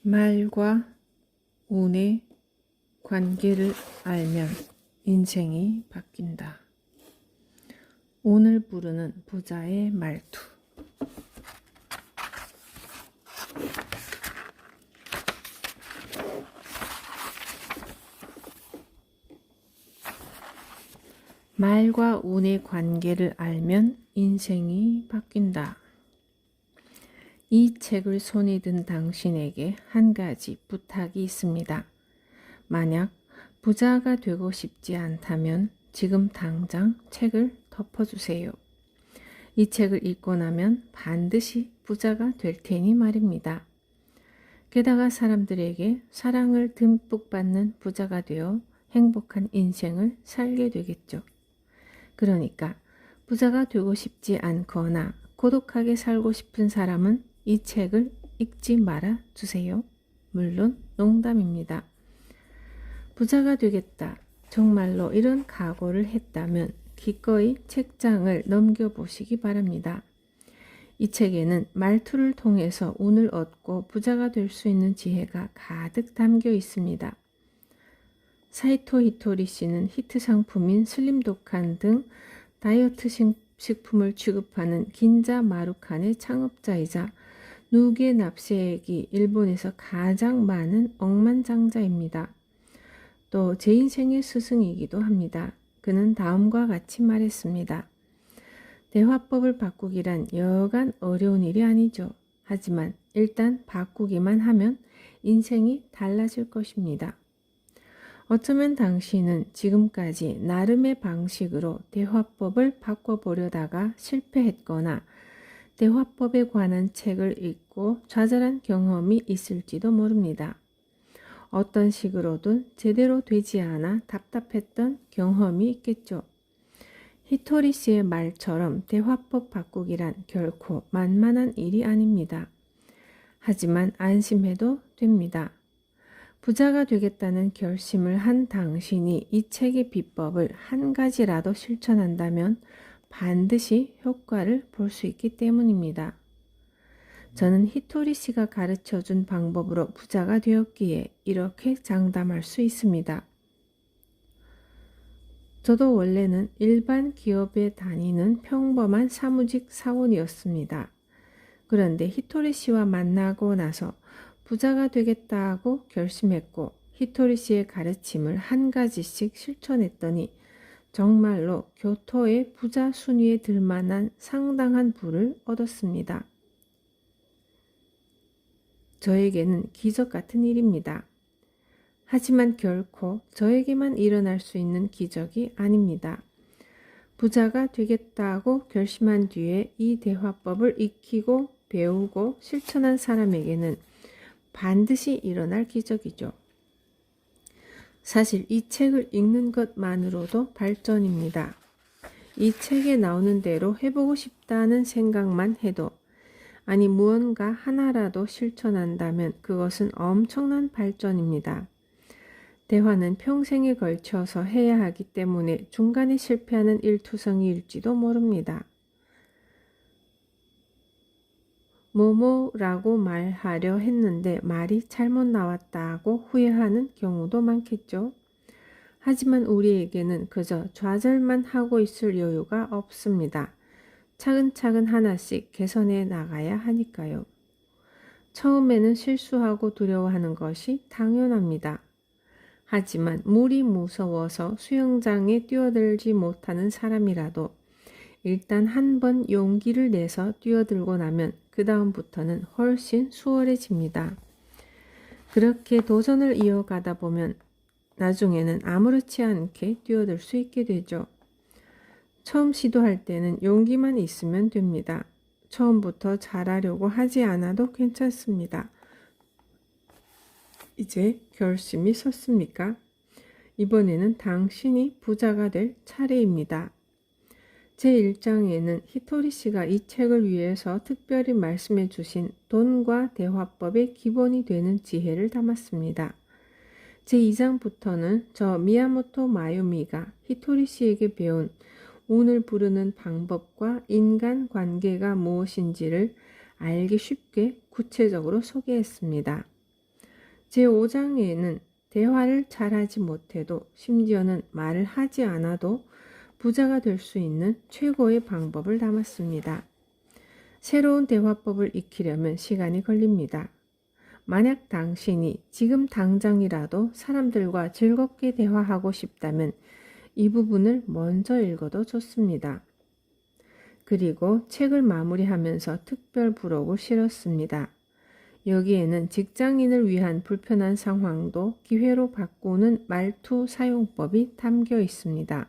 말과 운의 관계를 알면 인생이 바뀐다. 운을 부르는 부자의 말투. 말과 운의 관계를 알면 인생이 바뀐다. 이 책을 손에 든 당신에게 한 가지 부탁이 있습니다. 만약 부자가 되고 싶지 않다면 지금 당장 책을 덮어주세요. 이 책을 읽고 나면 반드시 부자가 될 테니 말입니다. 게다가 사람들에게 사랑을 듬뿍 받는 부자가 되어 행복한 인생을 살게 되겠죠. 그러니까 부자가 되고 싶지 않거나 고독하게 살고 싶은 사람은 이 책을 읽지 말아 주세요. 물론 농담입니다. 부자가 되겠다. 정말로 이런 각오를 했다면 기꺼이 책장을 넘겨보시기 바랍니다. 이 책에는 말투를 통해서 운을 얻고 부자가 될 수 있는 지혜가 가득 담겨 있습니다. 사이토 히토리 씨는 히트 상품인 슬림독한 등 다이어트 식품을 취급하는 긴자 마루칸의 창업자이자 누게 납세액이 일본에서 가장 많은 억만장자입니다. 또 제 인생의 스승이기도 합니다. 그는 다음과 같이 말했습니다. 대화법을 바꾸기란 여간 어려운 일이 아니죠. 하지만 일단 바꾸기만 하면 인생이 달라질 것입니다. 어쩌면 당신은 지금까지 나름의 방식으로 대화법을 바꿔보려다가 실패했거나 대화법에 관한 책을 읽고 좌절한 경험이 있을지도 모릅니다. 어떤 식으로든 제대로 되지 않아 답답했던 경험이 있겠죠. 히토리 씨의 말처럼 대화법 바꾸기란 결코 만만한 일이 아닙니다. 하지만 안심해도 됩니다. 부자가 되겠다는 결심을 한 당신이 이 책의 비법을 한 가지라도 실천한다면 반드시 효과를 볼 수 있기 때문입니다. 저는 히토리 씨가 가르쳐준 방법으로 부자가 되었기에 이렇게 장담할 수 있습니다. 저도 원래는 일반 기업에 다니는 평범한 사무직 사원이었습니다. 그런데 히토리 씨와 만나고 나서 부자가 되겠다고 결심했고 히토리 씨의 가르침을 한 가지씩 실천했더니 정말로 교토의 부자 순위에 들만한 상당한 부를 얻었습니다. 저에게는 기적 같은 일입니다. 하지만 결코 저에게만 일어날 수 있는 기적이 아닙니다. 부자가 되겠다고 결심한 뒤에 이 대화법을 익히고 배우고 실천한 사람에게는 반드시 일어날 기적이죠. 사실 이 책을 읽는 것만으로도 발전입니다. 이 책에 나오는 대로 해보고 싶다는 생각만 해도 아니 무언가 하나라도 실천한다면 그것은 엄청난 발전입니다. 대화는 평생에 걸쳐서 해야 하기 때문에 중간에 실패하는 일투성이일지도 모릅니다. 뭐뭐라고 말하려 했는데 말이 잘못 나왔다고 후회하는 경우도 많겠죠. 하지만 우리에게는 그저 좌절만 하고 있을 여유가 없습니다. 차근차근 하나씩 개선해 나가야 하니까요. 처음에는 실수하고 두려워하는 것이 당연합니다. 하지만 물이 무서워서 수영장에 뛰어들지 못하는 사람이라도 일단 한 번 용기를 내서 뛰어들고 나면 그 다음부터는 훨씬 수월해집니다. 그렇게 도전을 이어가다 보면 나중에는 아무렇지 않게 뛰어들 수 있게 되죠. 처음 시도할 때는 용기만 있으면 됩니다. 처음부터 잘하려고 하지 않아도 괜찮습니다. 이제 결심이 섰습니까? 이번에는 당신이 부자가 될 차례입니다. 제1장에는 히토리 씨가 이 책을 위해서 특별히 말씀해 주신 돈과 대화법의 기본이 되는 지혜를 담았습니다. 제2장부터는 저 미야모토 마유미가 히토리 씨에게 배운 운을 부르는 방법과 인간관계가 무엇인지를 알기 쉽게 구체적으로 소개했습니다. 제5장에는 대화를 잘하지 못해도 심지어는 말을 하지 않아도 부자가 될 수 있는 최고의 방법을 담았습니다. 새로운 대화법을 익히려면 시간이 걸립니다. 만약 당신이 지금 당장이라도 사람들과 즐겁게 대화하고 싶다면 이 부분을 먼저 읽어도 좋습니다. 그리고 책을 마무리하면서 특별 부록을 실었습니다. 여기에는 직장인을 위한 불편한 상황도 기회로 바꾸는 말투 사용법이 담겨 있습니다.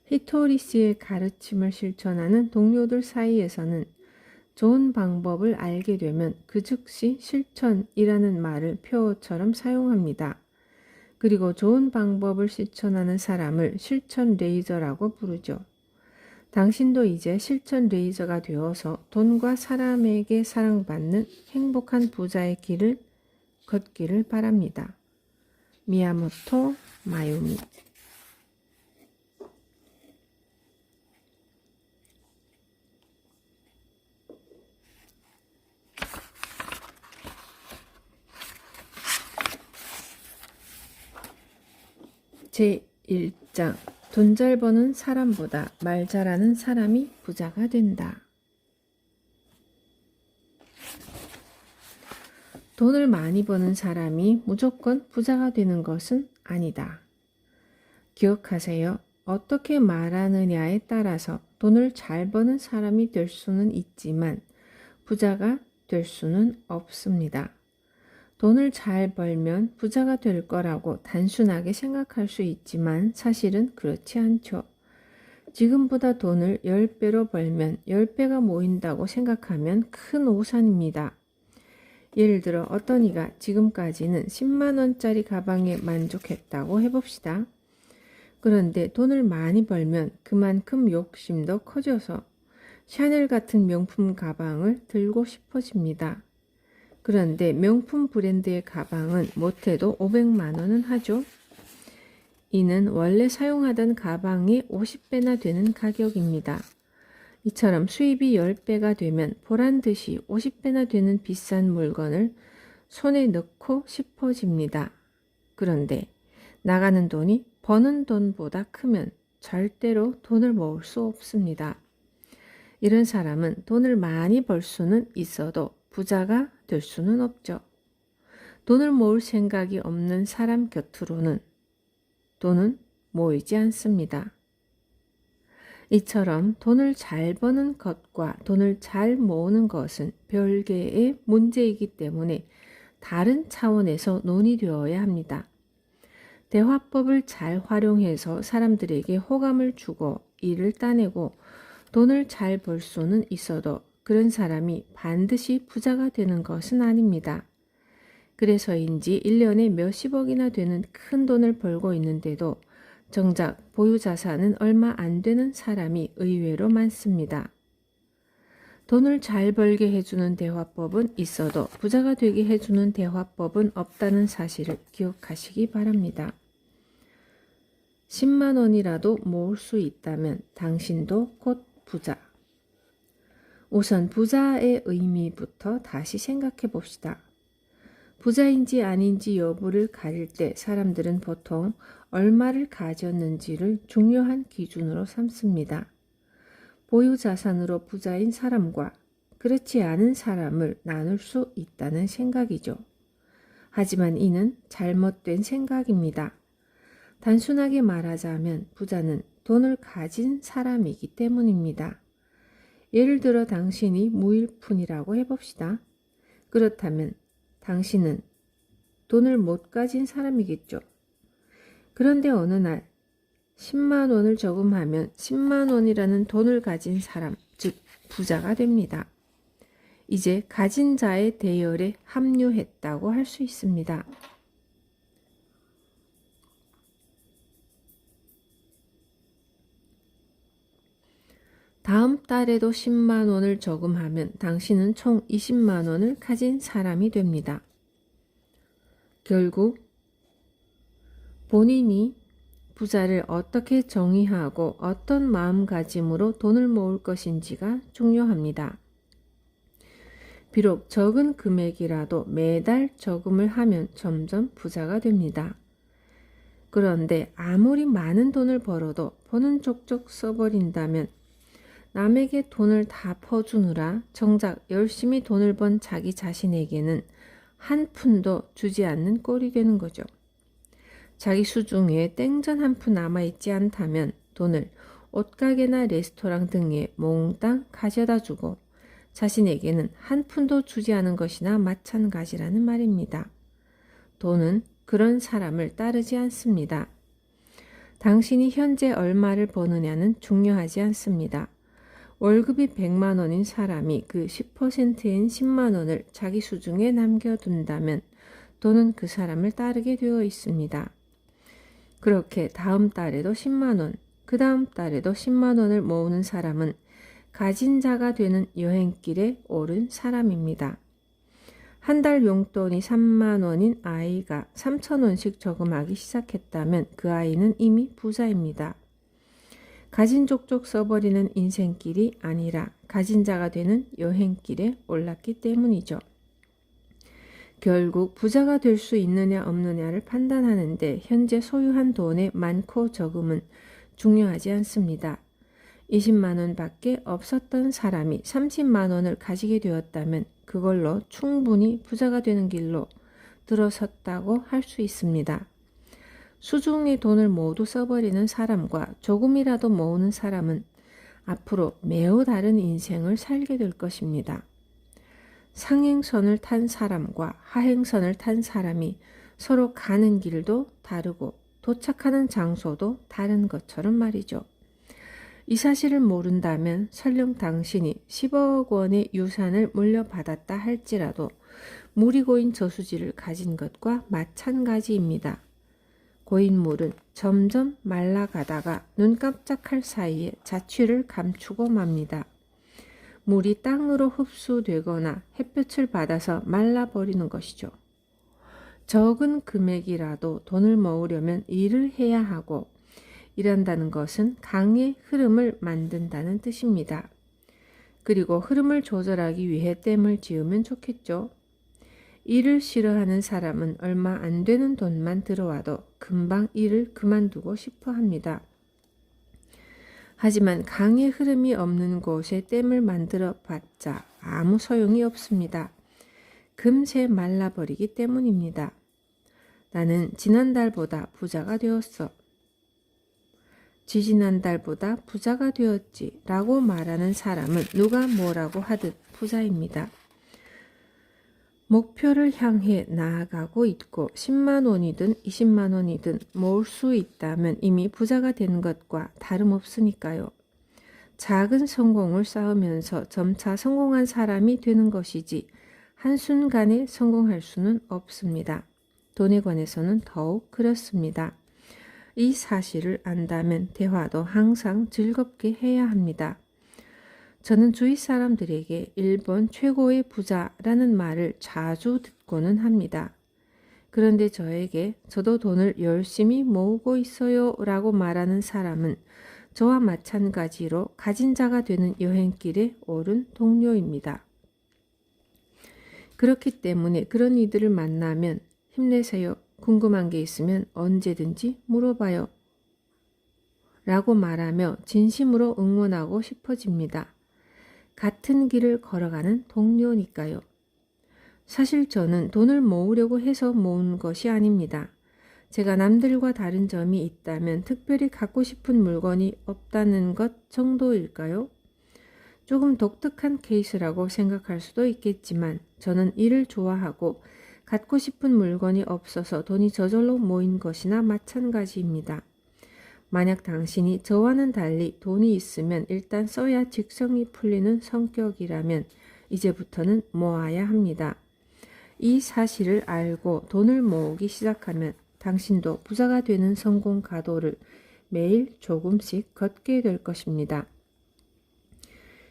히토리 씨의 가르침을 실천하는 동료들 사이에서는 좋은 방법을 알게 되면 그 즉시 실천이라는 말을 표어처럼 사용합니다. 그리고 좋은 방법을 실천하는 사람을 실천 레이저라고 부르죠. 당신도 이제 실천 레이저가 되어서 돈과 사람에게 사랑받는 행복한 부자의 길을 걷기를 바랍니다. 미야모토 마유미. 제1장 돈 잘 버는 사람보다 말 잘하는 사람이 부자가 된다. 돈을 많이 버는 사람이 무조건 부자가 되는 것은 아니다. 기억하세요. 어떻게 말하느냐에 따라서 돈을 잘 버는 사람이 될 수는 있지만 부자가 될 수는 없습니다. 돈을 잘 벌면 부자가 될 거라고 단순하게 생각할 수 있지만 사실은 그렇지 않죠. 지금보다 돈을 10배로 벌면 10배가 모인다고 생각하면 큰 오산입니다. 예를 들어 어떤 이가 지금까지는 10만 원짜리 가방에 만족했다고 해봅시다. 그런데 돈을 많이 벌면 그만큼 욕심도 커져서 샤넬 같은 명품 가방을 들고 싶어집니다. 그런데 명품 브랜드의 가방은 못해도 500만 원은 하죠. 이는 원래 사용하던 가방의 50배나 되는 가격입니다. 이처럼 수입이 10배가 되면 보란듯이 50배나 되는 비싼 물건을 손에 넣고 싶어집니다. 그런데 나가는 돈이 버는 돈보다 크면 절대로 돈을 모을 수 없습니다. 이런 사람은 돈을 많이 벌 수는 있어도 부자가 될 수는 없죠. 돈을 모을 생각이 없는 사람 곁으로는 돈은 모이지 않습니다. 이처럼 돈을 잘 버는 것과 돈을 잘 모으는 것은 별개의 문제이기 때문에 다른 차원에서 논의되어야 합니다. 대화법을 잘 활용해서 사람들에게 호감을 주고 일을 따내고 돈을 잘 벌 수는 있어도 그런 사람이 반드시 부자가 되는 것은 아닙니다. 그래서인지 1년에 몇십억이나 되는 큰 돈을 벌고 있는데도 정작 보유 자산은 얼마 안 되는 사람이 의외로 많습니다. 돈을 잘 벌게 해주는 대화법은 있어도 부자가 되게 해주는 대화법은 없다는 사실을 기억하시기 바랍니다. 10만 원이라도 모을 수 있다면 당신도 곧 부자. 우선 부자의 의미부터 다시 생각해 봅시다. 부자인지 아닌지 여부를 가릴 때 사람들은 보통 얼마를 가졌는지를 중요한 기준으로 삼습니다. 보유 자산으로 부자인 사람과 그렇지 않은 사람을 나눌 수 있다는 생각이죠. 하지만 이는 잘못된 생각입니다. 단순하게 말하자면 부자는 돈을 가진 사람이기 때문입니다. 예를 들어 당신이 무일푼이라고 해봅시다. 그렇다면 당신은 돈을 못 가진 사람이겠죠. 그런데 어느 날 10만 원을 저금하면 10만 원이라는 돈을 가진 사람, 즉 부자가 됩니다. 이제 가진 자의 대열에 합류했다고 할 수 있습니다. 다음 달에도 10만 원을 저금하면 당신은 총 20만 원을 가진 사람이 됩니다. 결국 본인이 부자를 어떻게 정의하고 어떤 마음가짐으로 돈을 모을 것인지가 중요합니다. 비록 적은 금액이라도 매달 저금을 하면 점점 부자가 됩니다. 그런데 아무리 많은 돈을 벌어도 버는 족족 써버린다면 남에게 돈을 다 퍼주느라 정작 열심히 돈을 번 자기 자신에게는 한 푼도 주지 않는 꼴이 되는 거죠. 자기 수중에 땡전 한 푼 남아있지 않다면 돈을 옷가게나 레스토랑 등에 몽땅 가져다 주고 자신에게는 한 푼도 주지 않은 것이나 마찬가지라는 말입니다. 돈은 그런 사람을 따르지 않습니다. 당신이 현재 얼마를 버느냐는 중요하지 않습니다. 월급이 100만 원인 사람이 그 10%인 10만 원을 자기 수중에 남겨둔다면 돈은 그 사람을 따르게 되어 있습니다. 그렇게 다음 달에도 10만 원, 그 다음 달에도 10만 원을 모으는 사람은 가진 자가 되는 여행길에 오른 사람입니다. 한 달 용돈이 3만 원인 아이가 3천 원씩 저금하기 시작했다면 그 아이는 이미 부자입니다. 가진 족족 써버리는 인생길이 아니라 가진 자가 되는 여행길에 올랐기 때문이죠. 결국 부자가 될 수 있느냐 없느냐를 판단하는데 현재 소유한 돈의 많고 적음은 중요하지 않습니다. 20만 원밖에 없었던 사람이 30만 원을 가지게 되었다면 그걸로 충분히 부자가 되는 길로 들어섰다고 할 수 있습니다. 수중의 돈을 모두 써버리는 사람과 조금이라도 모으는 사람은 앞으로 매우 다른 인생을 살게 될 것입니다. 상행선을 탄 사람과 하행선을 탄 사람이 서로 가는 길도 다르고 도착하는 장소도 다른 것처럼 말이죠. 이 사실을 모른다면 설령 당신이 10억 원의 유산을 물려받았다 할지라도 물이 고인 저수지를 가진 것과 마찬가지입니다. 고인 물은 점점 말라가다가 눈 깜짝할 사이에 자취를 감추고 맙니다. 물이 땅으로 흡수되거나 햇볕을 받아서 말라버리는 것이죠. 적은 금액이라도 돈을 모으려면 일을 해야 하고 일한다는 것은 강의 흐름을 만든다는 뜻입니다. 그리고 흐름을 조절하기 위해 댐을 지으면 좋겠죠. 일을 싫어하는 사람은 얼마 안 되는 돈만 들어와도 금방 일을 그만두고 싶어 합니다. 하지만 강의 흐름이 없는 곳에 댐을 만들어 봤자 아무 소용이 없습니다. 금세 말라버리기 때문입니다. 나는 지난달보다 부자가 되었어. 지지난달보다 부자가 되었지 라고 말하는 사람은 누가 뭐라고 하듯 부자입니다. 목표를 향해 나아가고 있고 10만 원이든 20만 원이든 모을 수 있다면 이미 부자가 되는 것과 다름없으니까요. 작은 성공을 쌓으면서 점차 성공한 사람이 되는 것이지 한순간에 성공할 수는 없습니다. 돈에 관해서는 더욱 그렇습니다. 이 사실을 안다면 대화도 항상 즐겁게 해야 합니다. 저는 주위 사람들에게 일본 최고의 부자라는 말을 자주 듣고는 합니다. 그런데 저에게 저도 돈을 열심히 모으고 있어요 라고 말하는 사람은 저와 마찬가지로 가진 자가 되는 여행길에 오른 동료입니다. 그렇기 때문에 그런 이들을 만나면 힘내세요. 궁금한 게 있으면 언제든지 물어봐요. 라고 말하며 진심으로 응원하고 싶어집니다. 같은 길을 걸어가는 동료니까요. 사실 저는 돈을 모으려고 해서 모은 것이 아닙니다. 제가 남들과 다른 점이 있다면 특별히 갖고 싶은 물건이 없다는 것 정도일까요? 조금 독특한 케이스라고 생각할 수도 있겠지만 저는 일을 좋아하고 갖고 싶은 물건이 없어서 돈이 저절로 모인 것이나 마찬가지입니다. 만약 당신이 저와는 달리 돈이 있으면 일단 써야 직성이 풀리는 성격이라면 이제부터는 모아야 합니다. 이 사실을 알고 돈을 모으기 시작하면 당신도 부자가 되는 성공 가도를 매일 조금씩 걷게 될 것입니다.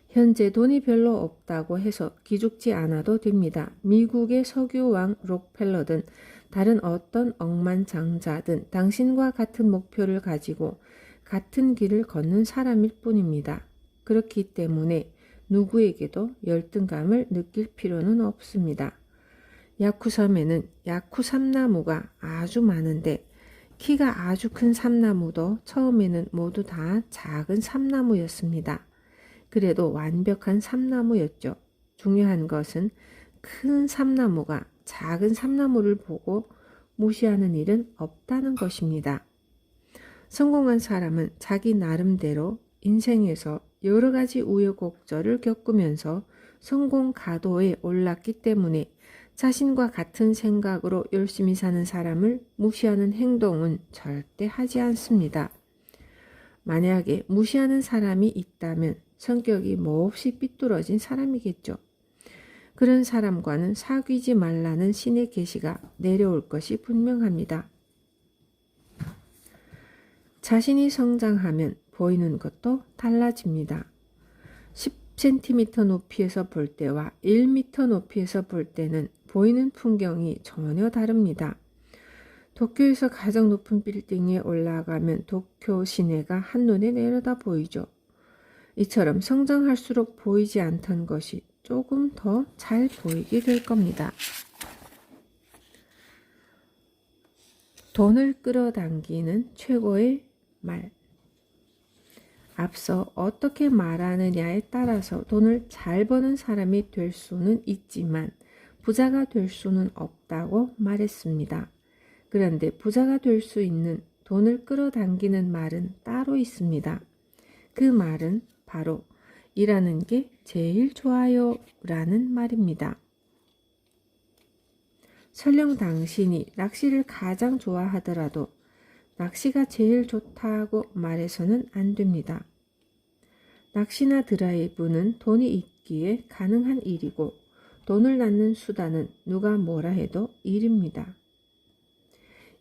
현재 돈이 별로 없다고 해서 기죽지 않아도 됩니다. 미국의 석유왕 록펠러든 다른 어떤 억만장자든 당신과 같은 목표를 가지고 같은 길을 걷는 사람일 뿐입니다. 그렇기 때문에 누구에게도 열등감을 느낄 필요는 없습니다. 야쿠섬에는 야쿠 삼나무가 아주 많은데 키가 아주 큰 삼나무도 처음에는 모두 다 작은 삼나무였습니다. 그래도 완벽한 삼나무였죠. 중요한 것은 큰 삼나무가 작은 삼나무를 보고 무시하는 일은 없다는 것입니다. 성공한 사람은 자기 나름대로 인생에서 여러 가지 우여곡절을 겪으면서 성공 가도에 올랐기 때문에 자신과 같은 생각으로 열심히 사는 사람을 무시하는 행동은 절대 하지 않습니다. 만약에 무시하는 사람이 있다면 성격이 몹시 삐뚤어진 사람이겠죠. 그런 사람과는 사귀지 말라는 신의 계시가 내려올 것이 분명합니다. 자신이 성장하면 보이는 것도 달라집니다. 10cm 높이에서 볼 때와 1m 높이에서 볼 때는 보이는 풍경이 전혀 다릅니다. 도쿄에서 가장 높은 빌딩에 올라가면 도쿄 시내가 한눈에 내려다 보이죠. 이처럼 성장할수록 보이지 않던 것이 조금 더 잘 보이게 될 겁니다. 돈을 끌어당기는 최고의 말. 앞서 어떻게 말하느냐에 따라서 돈을 잘 버는 사람이 될 수는 있지만 부자가 될 수는 없다고 말했습니다. 그런데 부자가 될 수 있는 돈을 끌어당기는 말은 따로 있습니다. 그 말은 바로 일하는 게 제일 좋아요 라는 말입니다. 설령 당신이 낚시를 가장 좋아하더라도 낚시가 제일 좋다고 말해서는 안 됩니다. 낚시나 드라이브는 돈이 있기에 가능한 일이고 돈을 낳는 수단은 누가 뭐라 해도 일입니다.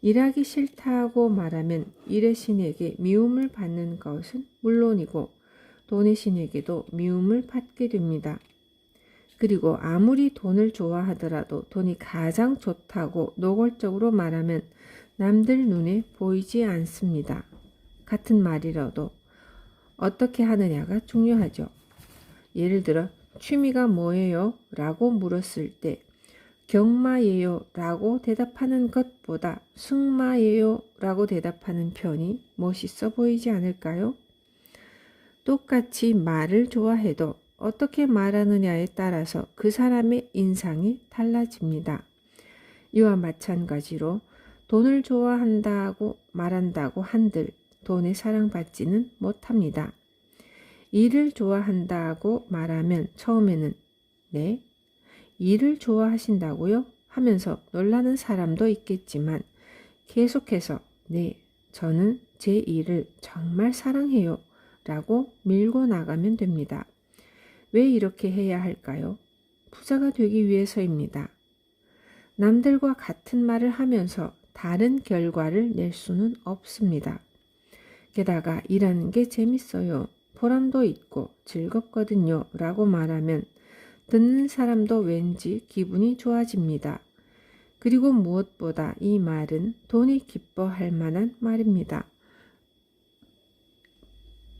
일하기 싫다고 말하면 일의 신에게 미움을 받는 것은 물론이고 돈의 신에게도 미움을 받게 됩니다. 그리고 아무리 돈을 좋아하더라도 돈이 가장 좋다고 노골적으로 말하면 남들 눈에 보이지 않습니다. 같은 말이라도 어떻게 하느냐가 중요하죠. 예를 들어 취미가 뭐예요? 라고 물었을 때 경마예요 라고 대답하는 것보다 승마예요 라고 대답하는 편이 멋있어 보이지 않을까요? 똑같이 말을 좋아해도 어떻게 말하느냐에 따라서 그 사람의 인상이 달라집니다. 이와 마찬가지로 돈을 좋아한다고 말한다고 한들 돈에 사랑받지는 못합니다. 일을 좋아한다고 말하면 처음에는 네? 일을 좋아하신다고요? 하면서 놀라는 사람도 있겠지만 계속해서 네, 저는 제 일을 정말 사랑해요 라고 밀고 나가면 됩니다. 왜 이렇게 해야 할까요? 부자가 되기 위해서입니다. 남들과 같은 말을 하면서 다른 결과를 낼 수는 없습니다. 게다가 일하는 게 재밌어요. 보람도 있고 즐겁거든요 라고 말하면 듣는 사람도 왠지 기분이 좋아집니다. 그리고 무엇보다 이 말은 돈이 기뻐할 만한 말입니다.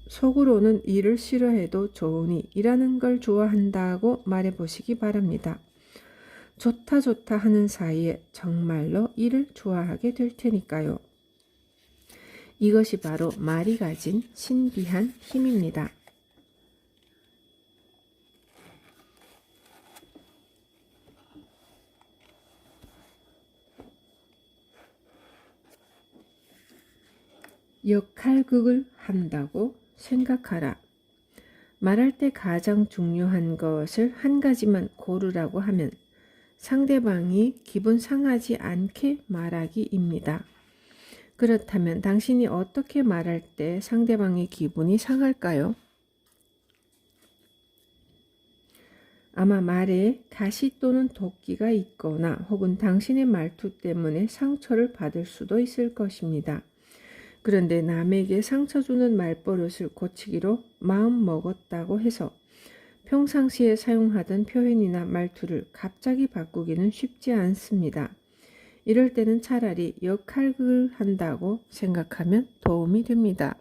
속으로는 일을 싫어해도 좋으니 일하는 걸 좋아한다고 말해보시기 바랍니다. 좋다 좋다 하는 사이에 정말로 일을 좋아하게 될 테니까요. 이것이 바로 말이 가진 신비한 힘입니다. 역할극을 한다고 생각하라. 말할 때 가장 중요한 것을 한 가지만 고르라고 하면 상대방이 기분 상하지 않게 말하기입니다. 그렇다면 당신이 어떻게 말할 때 상대방의 기분이 상할까요? 아마 말에 가시 또는 도끼가 있거나 혹은 당신의 말투 때문에 상처를 받을 수도 있을 것입니다. 그런데 남에게 상처 주는 말버릇을 고치기로 마음 먹었다고 해서 평상시에 사용하던 표현이나 말투를 갑자기 바꾸기는 쉽지 않습니다. 이럴 때는 차라리 역할극을 한다고 생각하면 도움이 됩니다.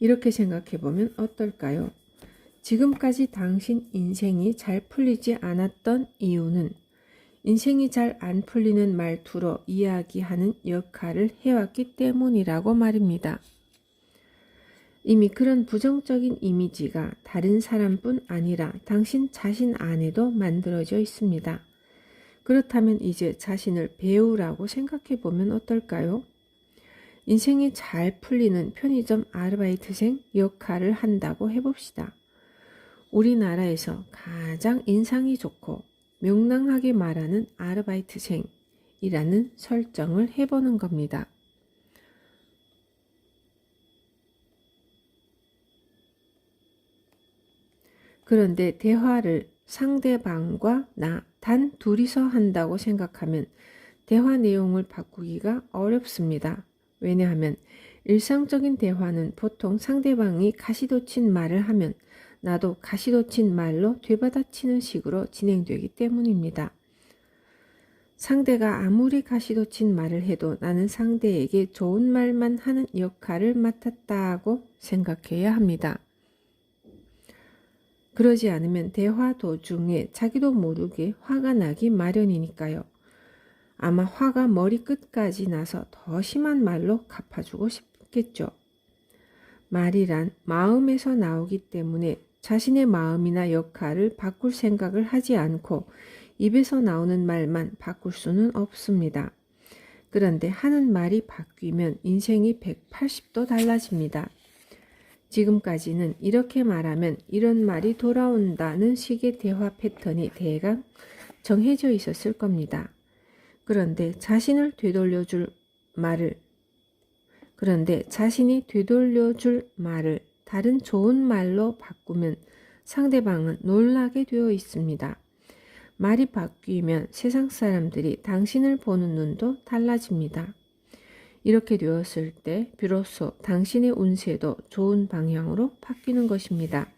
이렇게 생각해 보면 어떨까요? 지금까지 당신 인생이 잘 풀리지 않았던 이유는 인생이 잘 안 풀리는 말투로 이야기하는 역할을 해왔기 때문이라고 말입니다. 이미 그런 부정적인 이미지가 다른 사람뿐 아니라 당신 자신 안에도 만들어져 있습니다. 그렇다면 이제 자신을 배우라고 생각해 보면 어떨까요? 인생이 잘 풀리는 편의점 아르바이트생 역할을 한다고 해봅시다. 우리나라에서 가장 인상이 좋고 명랑하게 말하는 아르바이트생이라는 설정을 해보는 겁니다. 그런데 대화를 상대방과 나 단 둘이서 한다고 생각하면 대화 내용을 바꾸기가 어렵습니다. 왜냐하면 일상적인 대화는 보통 상대방이 가시돋친 말을 하면 나도 가시돋친 말로 되받아치는 식으로 진행되기 때문입니다. 상대가 아무리 가시돋친 말을 해도 나는 상대에게 좋은 말만 하는 역할을 맡았다고 생각해야 합니다. 그러지 않으면 대화 도중에 자기도 모르게 화가 나기 마련이니까요. 아마 화가 머리끝까지 나서 더 심한 말로 갚아주고 싶겠죠. 말이란 마음에서 나오기 때문에 자신의 마음이나 역할을 바꿀 생각을 하지 않고 입에서 나오는 말만 바꿀 수는 없습니다. 그런데 하는 말이 바뀌면 인생이 180도 달라집니다. 지금까지는 이렇게 말하면 이런 말이 돌아온다는 식의 대화 패턴이 대강 정해져 있었을 겁니다. 그런데 자신이 되돌려줄 말을 다른 좋은 말로 바꾸면 상대방은 놀라게 되어 있습니다. 말이 바뀌면 세상 사람들이 당신을 보는 눈도 달라집니다. 이렇게 되었을 때 비로소 당신의 운세도 좋은 방향으로 바뀌는 것입니다.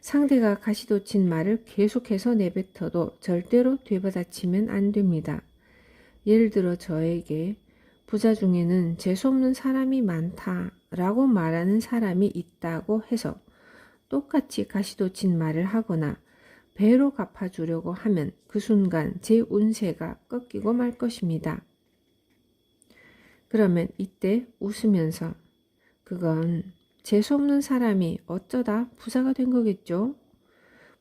상대가 가시돋친 말을 계속해서 내뱉어도 절대로 되받아치면 안 됩니다. 예를 들어 저에게 부자 중에는 재수없는 사람이 많다라고 말하는 사람이 있다고 해서 똑같이 가시돋친 말을 하거나 배로 갚아주려고 하면 그 순간 제 운세가 꺾이고 말 것입니다. 그러면 이때 웃으면서 그건 재수없는 사람이 어쩌다 부자가 된 거겠죠?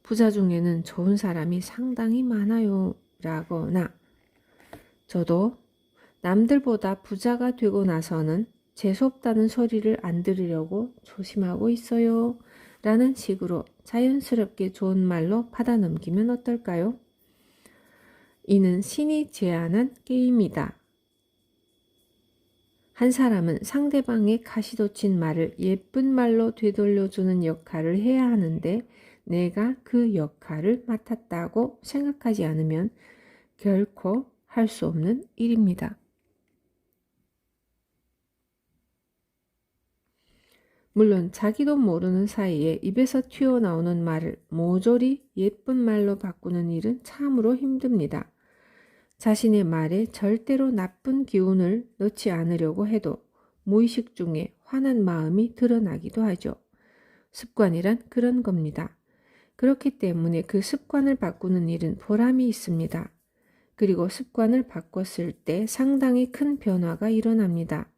부자 중에는 좋은 사람이 상당히 많아요 라거나 저도 남들보다 부자가 되고 나서는 재수없다는 소리를 안 들으려고 조심하고 있어요 라는 식으로 자연스럽게 좋은 말로 받아 넘기면 어떨까요? 이는 신이 제안한 게임이다. 한 사람은 상대방의 가시돋친 말을 예쁜 말로 되돌려주는 역할을 해야 하는데 내가 그 역할을 맡았다고 생각하지 않으면 결코 할 수 없는 일입니다. 물론 자기도 모르는 사이에 입에서 튀어나오는 말을 모조리 예쁜 말로 바꾸는 일은 참으로 힘듭니다. 자신의 말에 절대로 나쁜 기운을 넣지 않으려고 해도 무의식 중에 화난 마음이 드러나기도 하죠. 습관이란 그런 겁니다. 그렇기 때문에 그 습관을 바꾸는 일은 보람이 있습니다. 그리고 습관을 바꿨을 때 상당히 큰 변화가 일어납니다.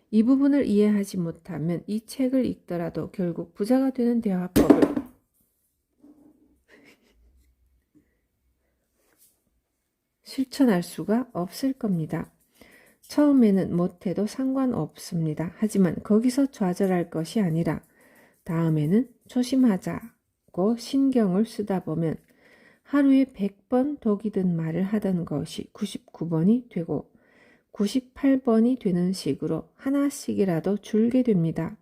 이 부분을 이해하지 못하면 이 책을 읽더라도 결국 부자가 되는 대화법을 실천할 수가 없을 겁니다. 처음에는 못해도 상관없습니다. 하지만 거기서 좌절할 것이 아니라 다음에는 조심하자고 신경을 쓰다 보면 하루에 100번 독이 든 말을 하던 것이 99번이 되고 98번이 되는 식으로 하나씩이라도 줄게 됩니다.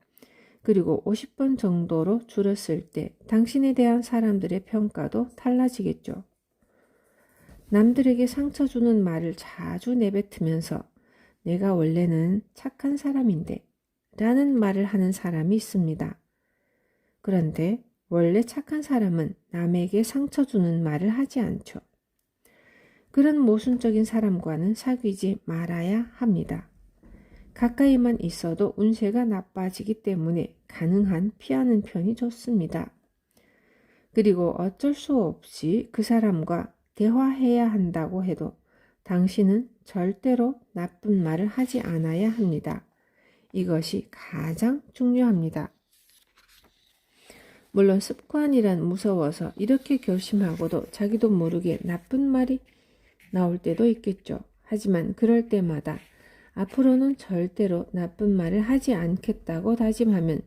그리고 50번 정도로 줄었을 때 당신에 대한 사람들의 평가도 달라지겠죠. 남들에게 상처 주는 말을 자주 내뱉으면서 내가 원래는 착한 사람인데 라는 말을 하는 사람이 있습니다. 그런데 원래 착한 사람은 남에게 상처 주는 말을 하지 않죠. 그런 모순적인 사람과는 사귀지 말아야 합니다. 가까이만 있어도 운세가 나빠지기 때문에 가능한 피하는 편이 좋습니다. 그리고 어쩔 수 없이 그 사람과 대화해야 한다고 해도 당신은 절대로 나쁜 말을 하지 않아야 합니다. 이것이 가장 중요합니다. 물론 습관이란 무서워서 이렇게 결심하고도 자기도 모르게 나쁜 말이 나올 때도 있겠죠. 하지만 그럴 때마다 앞으로는 절대로 나쁜 말을 하지 않겠다고 다짐하면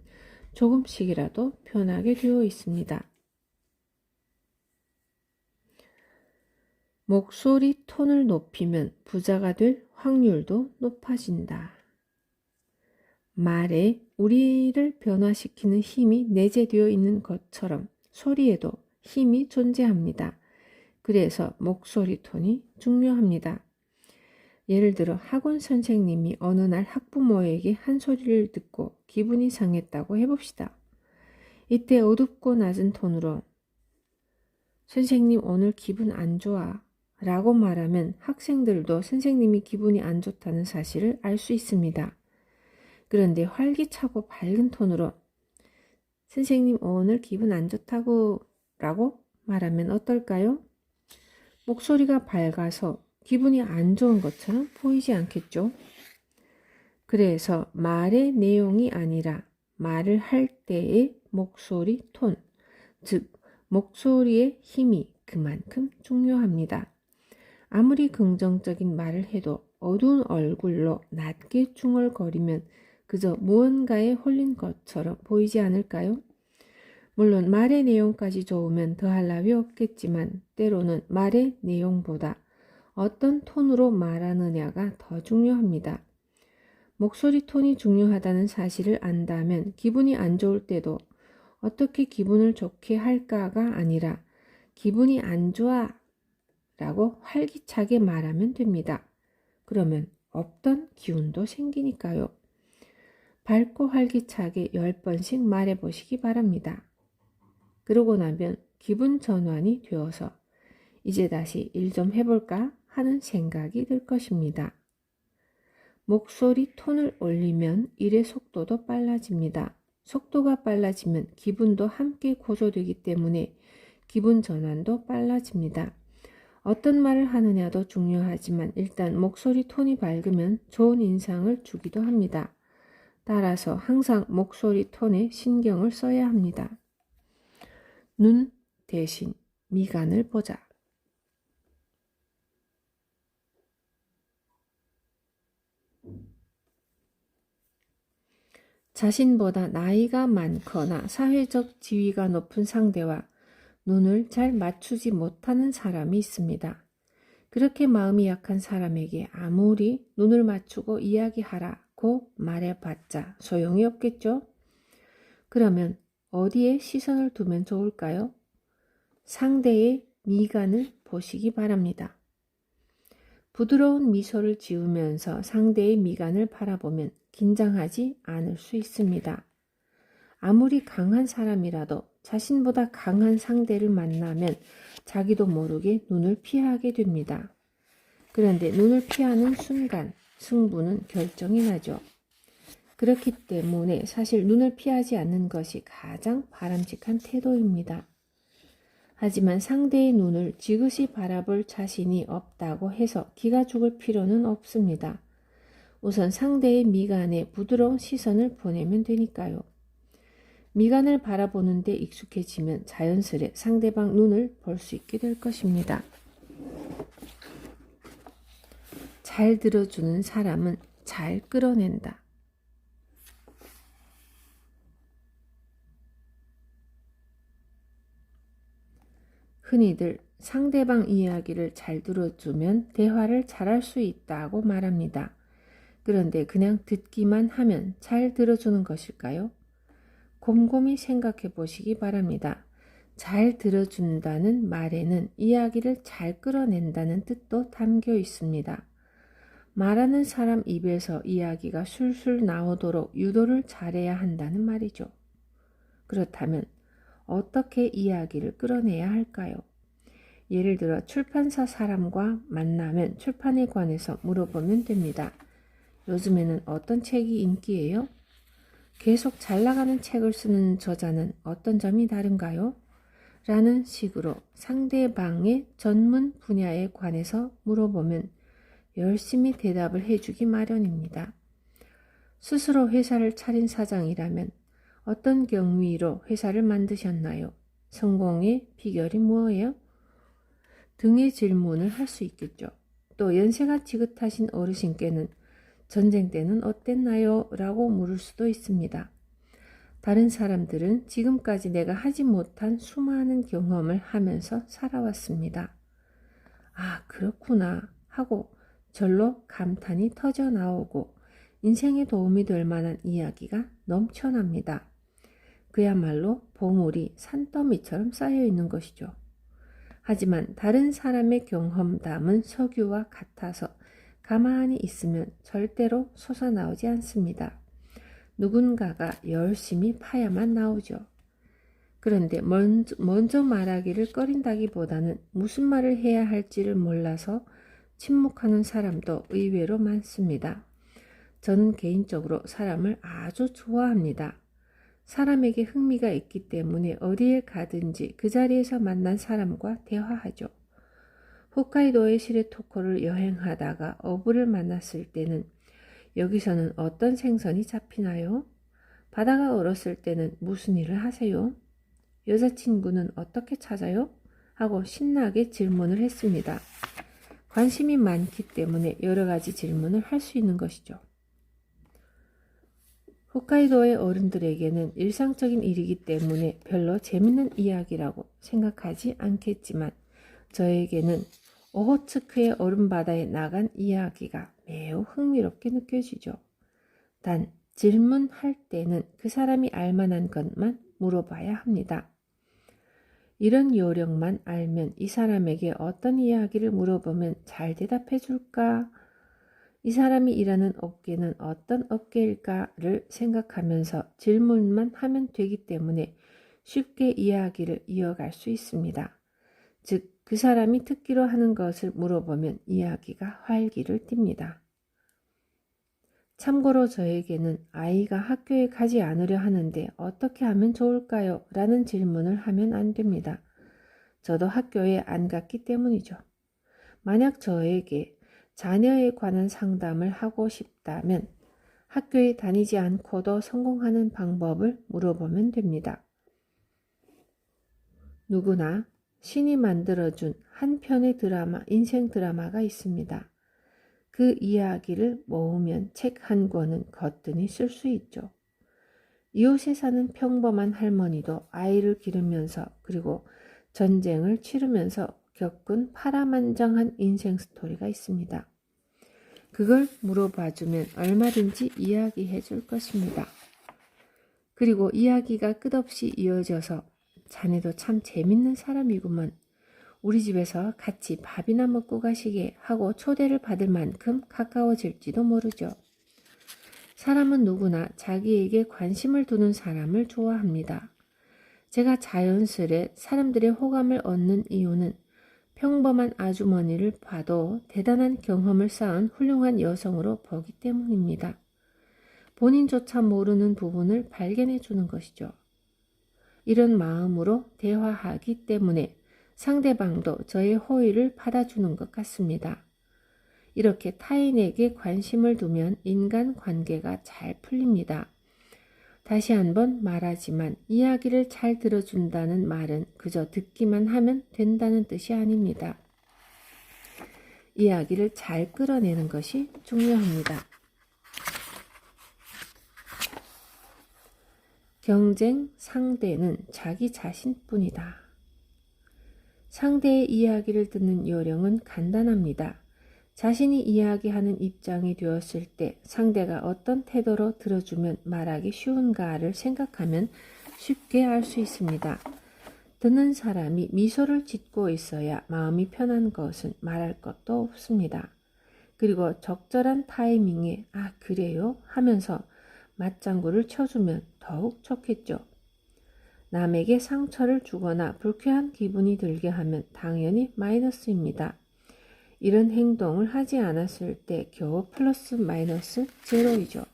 조금씩이라도 변하게 되어 있습니다. 목소리 톤을 높이면 부자가 될 확률도 높아진다. 말에 우리를 변화시키는 힘이 내재되어 있는 것처럼 소리에도 힘이 존재합니다. 그래서 목소리 톤이 중요합니다. 예를 들어 학원 선생님이 어느 날 학부모에게 한 소리를 듣고 기분이 상했다고 해봅시다. 이때 어둡고 낮은 톤으로 선생님 오늘 기분 안 좋아 라고 말하면 학생들도 선생님이 기분이 안 좋다는 사실을 알 수 있습니다. 그런데 활기차고 밝은 톤으로 선생님 오늘 기분 안 좋다고 라고 말하면 어떨까요? 목소리가 밝아서 기분이 안 좋은 것처럼 보이지 않겠죠? 그래서 말의 내용이 아니라 말을 할 때의 목소리 톤, 즉 목소리의 힘이 그만큼 중요합니다. 아무리 긍정적인 말을 해도 어두운 얼굴로 낮게 중얼거리면 그저 무언가에 홀린 것처럼 보이지 않을까요? 물론 말의 내용까지 좋으면 더할 나위 없겠지만 때로는 말의 내용보다 어떤 톤으로 말하느냐가 더 중요합니다. 목소리 톤이 중요하다는 사실을 안다면 기분이 안 좋을 때도 어떻게 기분을 좋게 할까가 아니라 기분이 안 좋아 라고 활기차게 말하면 됩니다. 그러면 없던 기운도 생기니까요. 밝고 활기차게 10번씩 말해보시기 바랍니다. 그러고 나면 기분 전환이 되어서 이제 다시 일 좀 해볼까 하는 생각이 들 것입니다. 목소리 톤을 올리면 일의 속도도 빨라집니다. 속도가 빨라지면 기분도 함께 고조되기 때문에 기분 전환도 빨라집니다. 어떤 말을 하느냐도 중요하지만 일단 목소리 톤이 밝으면 좋은 인상을 주기도 합니다. 따라서 항상 목소리 톤에 신경을 써야 합니다. 눈 대신 미간을 보자. 자신보다 나이가 많거나 사회적 지위가 높은 상대와 눈을 잘 맞추지 못하는 사람이 있습니다. 그렇게 마음이 약한 사람에게 아무리 눈을 맞추고 이야기하라고 말해봤자 소용이 없겠죠? 그러면 어디에 시선을 두면 좋을까요? 상대의 미간을 보시기 바랍니다. 부드러운 미소를 지으면서 상대의 미간을 바라보면 긴장하지 않을 수 있습니다. 아무리 강한 사람이라도 자신보다 강한 상대를 만나면 자기도 모르게 눈을 피하게 됩니다. 그런데 눈을 피하는 순간 승부는 결정이 나죠. 그렇기 때문에 사실 눈을 피하지 않는 것이 가장 바람직한 태도입니다. 하지만 상대의 눈을 지그시 바라볼 자신이 없다고 해서 기가 죽을 필요는 없습니다. 우선 상대의 미간에 부드러운 시선을 보내면 되니까요. 미간을 바라보는 데 익숙해지면 자연스레 상대방 눈을 볼 수 있게 될 것입니다. 잘 들어주는 사람은 잘 끌어낸다. 흔히들 상대방 이야기를 잘 들어주면 대화를 잘할 수 있다고 말합니다. 그런데 그냥 듣기만 하면 잘 들어주는 것일까요? 곰곰이 생각해 보시기 바랍니다. 잘 들어준다는 말에는 이야기를 잘 끌어낸다는 뜻도 담겨 있습니다. 말하는 사람 입에서 이야기가 술술 나오도록 유도를 잘해야 한다는 말이죠. 그렇다면 어떻게 이야기를 끌어내야 할까요? 예를 들어 출판사 사람과 만나면 출판에 관해서 물어보면 됩니다. 요즘에는 어떤 책이 인기예요? 계속 잘 나가는 책을 쓰는 저자는 어떤 점이 다른가요? 라는 식으로 상대방의 전문 분야에 관해서 물어보면 열심히 대답을 해주기 마련입니다. 스스로 회사를 차린 사장이라면 어떤 경위로 회사를 만드셨나요? 성공의 비결이 뭐예요? 등의 질문을 할 수 있겠죠. 또 연세가 지긋하신 어르신께는 전쟁 때는 어땠나요? 라고 물을 수도 있습니다. 다른 사람들은 지금까지 내가 하지 못한 수많은 경험을 하면서 살아왔습니다. 아, 그렇구나 하고 절로 감탄이 터져 나오고 인생에 도움이 될 만한 이야기가 넘쳐납니다. 그야말로 보물이 산더미처럼 쌓여 있는 것이죠. 하지만 다른 사람의 경험담은 석유와 같아서 가만히 있으면 절대로 솟아나오지 않습니다. 누군가가 열심히 파야만 나오죠. 그런데 먼저 말하기를 꺼린다기보다는 무슨 말을 해야 할지를 몰라서 침묵하는 사람도 의외로 많습니다. 저는 개인적으로 사람을 아주 좋아합니다. 사람에게 흥미가 있기 때문에 어디에 가든지 그 자리에서 만난 사람과 대화하죠. 홋카이도의 시레토코를 여행하다가 어부를 만났을 때는 여기서는 어떤 생선이 잡히나요? 바다가 얼었을 때는 무슨 일을 하세요? 여자친구는 어떻게 찾아요? 하고 신나게 질문을 했습니다. 관심이 많기 때문에 여러 가지 질문을 할 수 있는 것이죠. 홋카이도의 어른들에게는 일상적인 일이기 때문에 별로 재밌는 이야기라고 생각하지 않겠지만 저에게는 오호츠크의 얼음바다에 나간 이야기가 매우 흥미롭게 느껴지죠. 단 질문할 때는 그 사람이 알만한 것만 물어봐야 합니다. 이런 요령만 알면 이 사람에게 어떤 이야기를 물어보면 잘 대답해 줄까? 이 사람이 일하는 업계는 어떤 업계일까를 생각하면서 질문만 하면 되기 때문에 쉽게 이야기를 이어갈 수 있습니다. 즉, 그 사람이 듣기로 하는 것을 물어보면 이야기가 활기를 띱니다. 참고로 저에게는 아이가 학교에 가지 않으려 하는데 어떻게 하면 좋을까요? 라는 질문을 하면 안 됩니다. 저도 학교에 안 갔기 때문이죠. 만약 저에게 자녀에 관한 상담을 하고 싶다면 학교에 다니지 않고도 성공하는 방법을 물어보면 됩니다. 누구나 신이 만들어준 한 편의 인생 드라마가 있습니다. 그 이야기를 모으면 책 한 권은 거뜬히 쓸 수 있죠. 이웃에 사는 평범한 할머니도 아이를 기르면서 그리고 전쟁을 치르면서 겪은 파란만장한 인생 스토리가 있습니다. 그걸 물어봐주면 얼마든지 이야기해 줄 것입니다. 그리고 이야기가 끝없이 이어져서 자네도 참 재밌는 사람이구먼. 우리 집에서 같이 밥이나 먹고 가시게 하고 초대를 받을 만큼 가까워질지도 모르죠. 사람은 누구나 자기에게 관심을 두는 사람을 좋아합니다. 제가 자연스레 사람들의 호감을 얻는 이유는 평범한 아주머니를 봐도 대단한 경험을 쌓은 훌륭한 여성으로 보기 때문입니다. 본인조차 모르는 부분을 발견해 주는 것이죠. 이런 마음으로 대화하기 때문에 상대방도 저의 호의를 받아주는 것 같습니다. 이렇게 타인에게 관심을 두면 인간관계가 잘 풀립니다. 다시 한번 말하지만 이야기를 잘 들어준다는 말은 그저 듣기만 하면 된다는 뜻이 아닙니다. 이야기를 잘 끌어내는 것이 중요합니다. 경쟁 상대는 자기 자신뿐이다. 상대의 이야기를 듣는 요령은 간단합니다. 자신이 이야기하는 입장이 되었을 때 상대가 어떤 태도로 들어주면 말하기 쉬운가를 생각하면 쉽게 알 수 있습니다. 듣는 사람이 미소를 짓고 있어야 마음이 편한 것은 말할 것도 없습니다. 그리고 적절한 타이밍에 아 그래요? 하면서 맞장구를 쳐주면 더욱 좋겠죠. 남에게 상처를 주거나 불쾌한 기분이 들게 하면 당연히 마이너스입니다. 이런 행동을 하지 않았을 때 겨우 플러스 마이너스 제로이죠.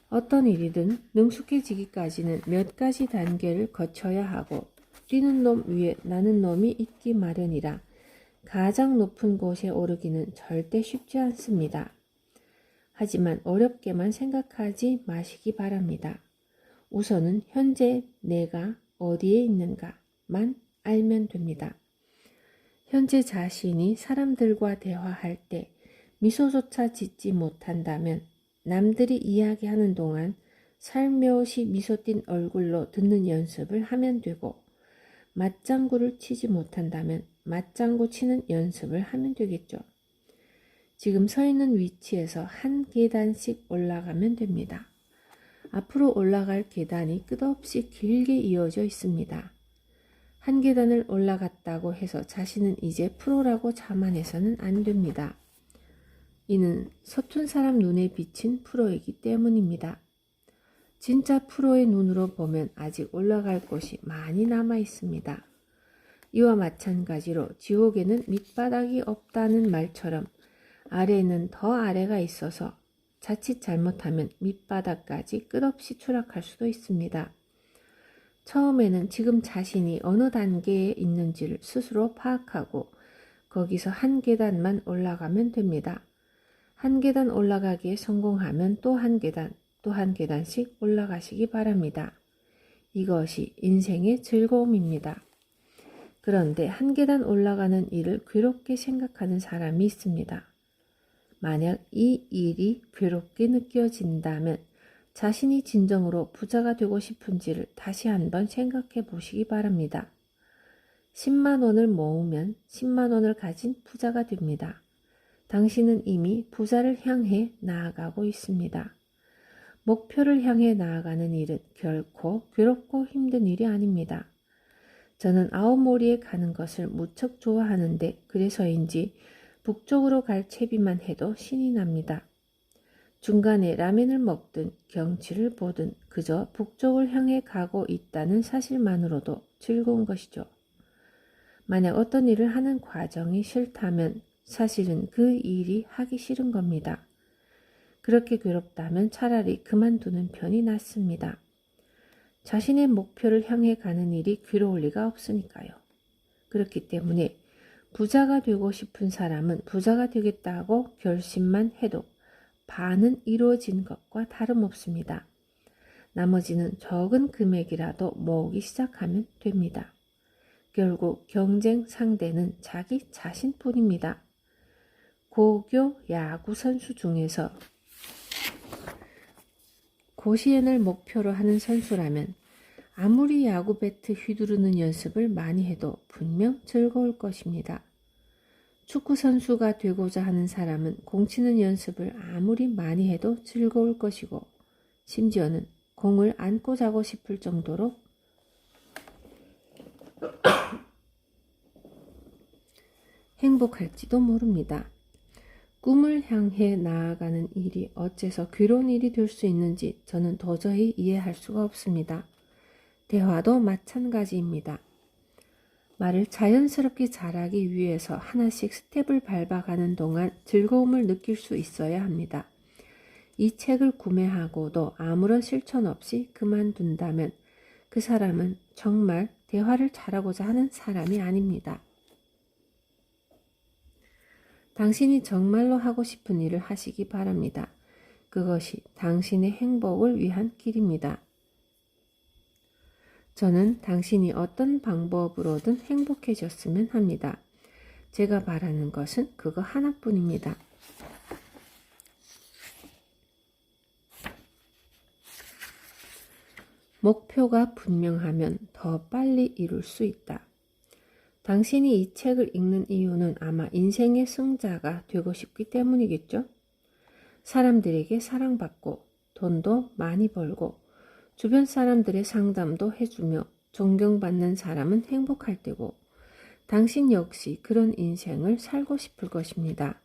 어떤 일이든 능숙해지기까지는 몇 가지 단계를 거쳐야 하고 뛰는 놈 위에 나는 놈이 있기 마련이라 가장 높은 곳에 오르기는 절대 쉽지 않습니다. 하지만 어렵게만 생각하지 마시기 바랍니다. 우선은 현재 내가 어디에 있는가만 알면 됩니다. 현재 자신이 사람들과 대화할 때 미소조차 짓지 못한다면 남들이 이야기하는 동안 살며시 미소 띤 얼굴로 듣는 연습을 하면 되고, 맞장구를 치지 못한다면 맞장구 치는 연습을 하면 되겠죠. 지금 서 있는 위치에서 한 계단씩 올라가면 됩니다. 앞으로 올라갈 계단이 끝없이 길게 이어져 있습니다. 한 계단을 올라갔다고 해서 자신은 이제 프로라고 자만해서는 안 됩니다. 이는 서툰 사람 눈에 비친 프로이기 때문입니다. 진짜 프로의 눈으로 보면 아직 올라갈 곳이 많이 남아 있습니다. 이와 마찬가지로 지옥에는 밑바닥이 없다는 말처럼 아래에는 더 아래가 있어서 자칫 잘못하면 밑바닥까지 끝없이 추락할 수도 있습니다. 처음에는 지금 자신이 어느 단계에 있는지를 스스로 파악하고 거기서 한 계단만 올라가면 됩니다. 한 계단 올라가기에 성공하면 또 한 계단, 또 한 계단씩 올라가시기 바랍니다. 이것이 인생의 즐거움입니다. 그런데 한 계단 올라가는 일을 괴롭게 생각하는 사람이 있습니다. 만약 이 일이 괴롭게 느껴진다면 자신이 진정으로 부자가 되고 싶은지를 다시 한번 생각해 보시기 바랍니다. 10만 원을 모으면 10만 원을 가진 부자가 됩니다. 당신은 이미 부자를 향해 나아가고 있습니다. 목표를 향해 나아가는 일은 결코 괴롭고 힘든 일이 아닙니다. 저는 아오모리에 가는 것을 무척 좋아하는데 그래서인지 북쪽으로 갈 채비만 해도 신이 납니다. 중간에 라면을 먹든 경치를 보든 그저 북쪽을 향해 가고 있다는 사실만으로도 즐거운 것이죠. 만약 어떤 일을 하는 과정이 싫다면 사실은 그 일이 하기 싫은 겁니다. 그렇게 괴롭다면 차라리 그만두는 편이 낫습니다. 자신의 목표를 향해 가는 일이 괴로울 리가 없으니까요. 그렇기 때문에 부자가 되고 싶은 사람은 부자가 되겠다고 결심만 해도 반은 이루어진 것과 다름없습니다. 나머지는 적은 금액이라도 모으기 시작하면 됩니다. 결국 경쟁 상대는 자기 자신뿐입니다. 고교 야구 선수 중에서 고시엔을 목표로 하는 선수라면 아무리 야구 배트 휘두르는 연습을 많이 해도 분명 즐거울 것입니다. 축구 선수가 되고자 하는 사람은 공 치는 연습을 아무리 많이 해도 즐거울 것이고 심지어는 공을 안고 자고 싶을 정도로 행복할지도 모릅니다. 꿈을 향해 나아가는 일이 어째서 괴로운 일이 될 수 있는지 저는 도저히 이해할 수가 없습니다. 대화도 마찬가지입니다. 말을 자연스럽게 잘하기 위해서 하나씩 스텝을 밟아가는 동안 즐거움을 느낄 수 있어야 합니다. 이 책을 구매하고도 아무런 실천 없이 그만둔다면 그 사람은 정말 대화를 잘하고자 하는 사람이 아닙니다. 당신이 정말로 하고 싶은 일을 하시기 바랍니다. 그것이 당신의 행복을 위한 길입니다. 저는 당신이 어떤 방법으로든 행복해졌으면 합니다. 제가 바라는 것은 그거 하나뿐입니다. 목표가 분명하면 더 빨리 이룰 수 있다. 당신이 이 책을 읽는 이유는 아마 인생의 승자가 되고 싶기 때문이겠죠? 사람들에게 사랑받고 돈도 많이 벌고 주변 사람들의 상담도 해주며 존경받는 사람은 행복할 테고 당신 역시 그런 인생을 살고 싶을 것입니다.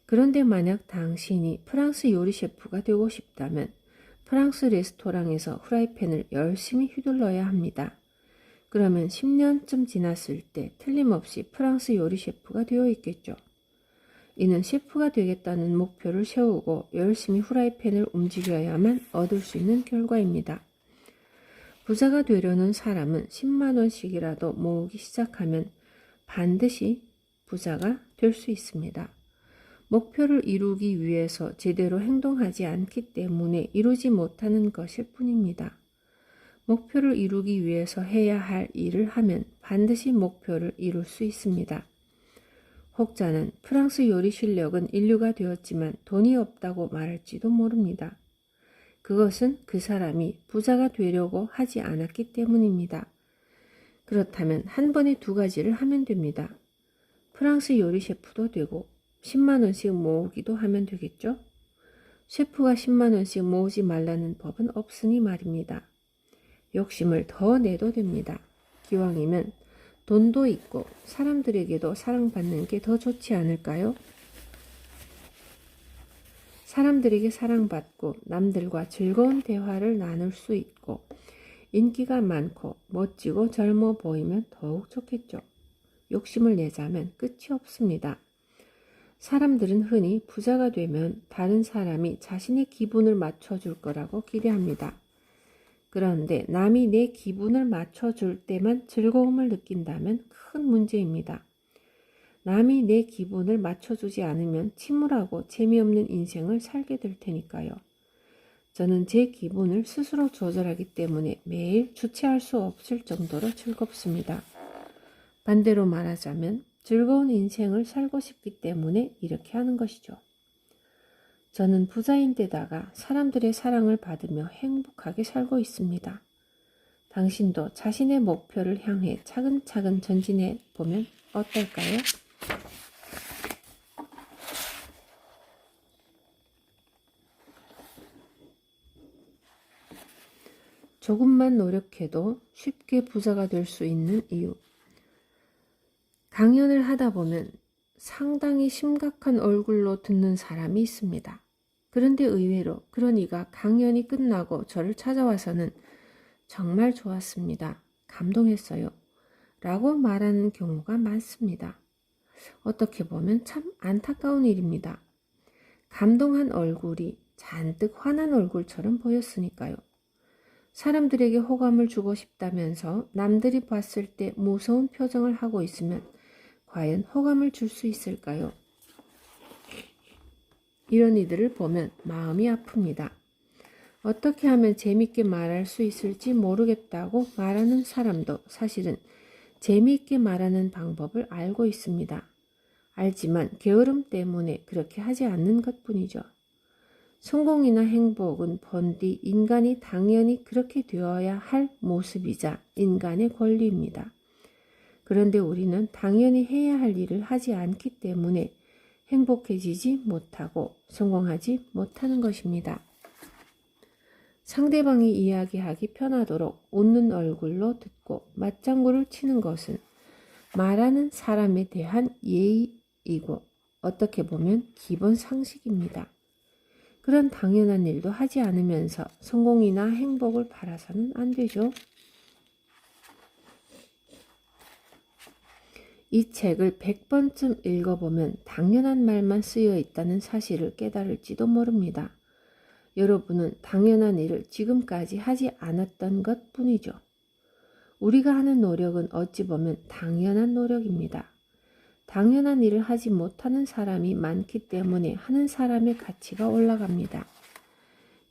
그런데 만약 당신이 프랑스 요리 셰프가 되고 싶다면 프랑스 레스토랑에서 후라이팬을 열심히 휘둘러야 합니다. 그러면 10년쯤 지났을 때 틀림없이 프랑스 요리 셰프가 되어 있겠죠. 이는 셰프가 되겠다는 목표를 세우고 열심히 후라이팬을 움직여야만 얻을 수 있는 결과입니다. 부자가 되려는 사람은 10만 원씩이라도 모으기 시작하면 반드시 부자가 될 수 있습니다. 목표를 이루기 위해서 제대로 행동하지 않기 때문에 이루지 못하는 것일 뿐입니다. 목표를 이루기 위해서 해야 할 일을 하면 반드시 목표를 이룰 수 있습니다. 혹자는 프랑스 요리 실력은 인류가 되었지만 돈이 없다고 말할지도 모릅니다. 그것은 그 사람이 부자가 되려고 하지 않았기 때문입니다. 그렇다면 한 번에 두 가지를 하면 됩니다. 프랑스 요리 셰프도 되고 10만 원씩 모으기도 하면 되겠죠? 셰프가 10만 원씩 모으지 말라는 법은 없으니 말입니다. 욕심을 더 내도 됩니다. 기왕이면 돈도 있고 사람들에게도 사랑받는 게 더 좋지 않을까요? 사람들에게 사랑받고 남들과 즐거운 대화를 나눌 수 있고 인기가 많고 멋지고 젊어 보이면 더욱 좋겠죠. 욕심을 내자면 끝이 없습니다. 사람들은 흔히 부자가 되면 다른 사람이 자신의 기분을 맞춰줄 거라고 기대합니다. 그런데 남이 내 기분을 맞춰줄 때만 즐거움을 느낀다면 큰 문제입니다. 남이 내 기분을 맞춰주지 않으면 침울하고 재미없는 인생을 살게 될 테니까요. 저는 제 기분을 스스로 조절하기 때문에 매일 주체할 수 없을 정도로 즐겁습니다. 반대로 말하자면 즐거운 인생을 살고 싶기 때문에 이렇게 하는 것이죠. 저는 부자인데다가 사람들의 사랑을 받으며 행복하게 살고 있습니다. 당신도 자신의 목표를 향해 차근차근 전진해 보면 어떨까요? 조금만 노력해도 쉽게 부자가 될 수 있는 이유. 강연을 하다 보면 상당히 심각한 얼굴로 듣는 사람이 있습니다. 그런데 의외로 그런 이가 강연이 끝나고 저를 찾아와서는 정말 좋았습니다. 감동했어요. 라고 말하는 경우가 많습니다. 어떻게 보면 참 안타까운 일입니다. 감동한 얼굴이 잔뜩 화난 얼굴처럼 보였으니까요. 사람들에게 호감을 주고 싶다면서 남들이 봤을 때 무서운 표정을 하고 있으면 과연 호감을 줄 수 있을까요? 이런 이들을 보면 마음이 아픕니다. 어떻게 하면 재밌게 말할 수 있을지 모르겠다고 말하는 사람도 사실은 재미있게 말하는 방법을 알고 있습니다. 알지만 게으름 때문에 그렇게 하지 않는 것뿐이죠. 성공이나 행복은 본디 인간이 당연히 그렇게 되어야 할 모습이자 인간의 권리입니다. 그런데 우리는 당연히 해야 할 일을 하지 않기 때문에 행복해지지 못하고 성공하지 못하는 것입니다. 상대방이 이야기하기 편하도록 웃는 얼굴로 듣고 맞장구를 치는 것은 말하는 사람에 대한 예의이고 어떻게 보면 기본 상식입니다. 그런 당연한 일도 하지 않으면서 성공이나 행복을 바라서는 안 되죠. 이 책을 100번쯤 읽어보면 당연한 말만 쓰여 있다는 사실을 깨달을지도 모릅니다. 여러분은 당연한 일을 지금까지 하지 않았던 것 뿐이죠. 우리가 하는 노력은 어찌 보면 당연한 노력입니다. 당연한 일을 하지 못하는 사람이 많기 때문에 하는 사람의 가치가 올라갑니다.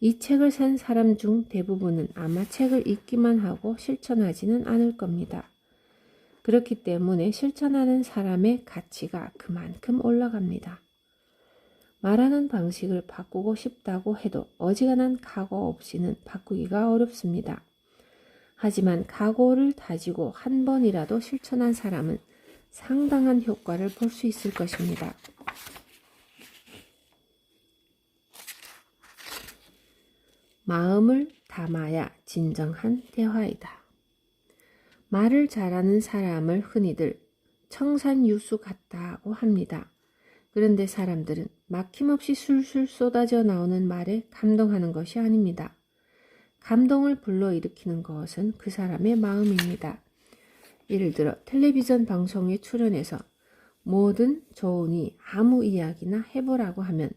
이 책을 산 사람 중 대부분은 아마 책을 읽기만 하고 실천하지는 않을 겁니다. 그렇기 때문에 실천하는 사람의 가치가 그만큼 올라갑니다. 말하는 방식을 바꾸고 싶다고 해도 어지간한 각오 없이는 바꾸기가 어렵습니다. 하지만 각오를 다지고 한 번이라도 실천한 사람은 상당한 효과를 볼 수 있을 것입니다. 마음을 담아야 진정한 대화이다. 말을 잘하는 사람을 흔히들 청산유수 같다고 합니다. 그런데 사람들은 막힘없이 술술 쏟아져 나오는 말에 감동하는 것이 아닙니다. 감동을 불러일으키는 것은 그 사람의 마음입니다. 예를 들어 텔레비전 방송에 출연해서 뭐든 좋으니 아무 이야기나 해보라고 하면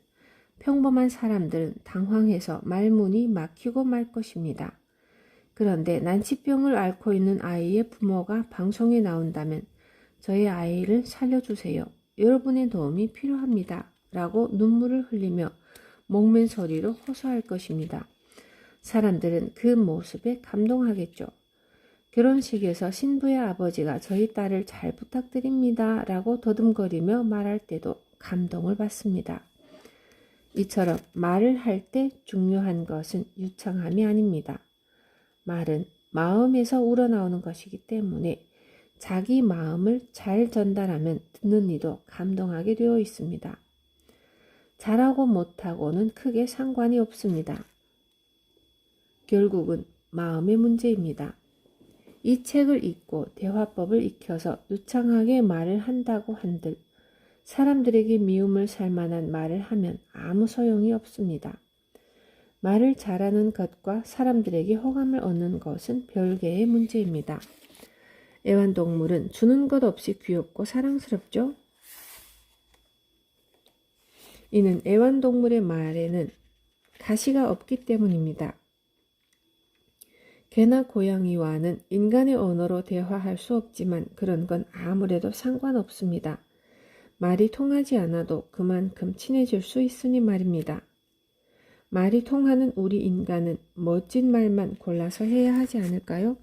평범한 사람들은 당황해서 말문이 막히고 말 것입니다. 그런데 난치병을 앓고 있는 아이의 부모가 방송에 나온다면 저의 아이를 살려주세요. 여러분의 도움이 필요합니다. 라고 눈물을 흘리며 목맨 소리로 호소할 것입니다. 사람들은 그 모습에 감동하겠죠. 결혼식에서 신부의 아버지가 저희 딸을 잘 부탁드립니다. 라고 더듬거리며 말할 때도 감동을 받습니다. 이처럼 말을 할 때 중요한 것은 유창함이 아닙니다. 말은 마음에서 우러나오는 것이기 때문에 자기 마음을 잘 전달하면 듣는 이도 감동하게 되어 있습니다. 잘하고 못하고는 크게 상관이 없습니다. 결국은 마음의 문제입니다. 이 책을 읽고 대화법을 익혀서 유창하게 말을 한다고 한들 사람들에게 미움을 살 만한 말을 하면 아무 소용이 없습니다. 말을 잘하는 것과 사람들에게 호감을 얻는 것은 별개의 문제입니다. 애완동물은 주는 것 없이 귀엽고 사랑스럽죠? 이는 애완동물의 말에는 가시가 없기 때문입니다. 개나 고양이와는 인간의 언어로 대화할 수 없지만 그런 건 아무래도 상관없습니다. 말이 통하지 않아도 그만큼 친해질 수 있으니 말입니다. 말이 통하는 우리 인간은 멋진 말만 골라서 해야 하지 않을까요?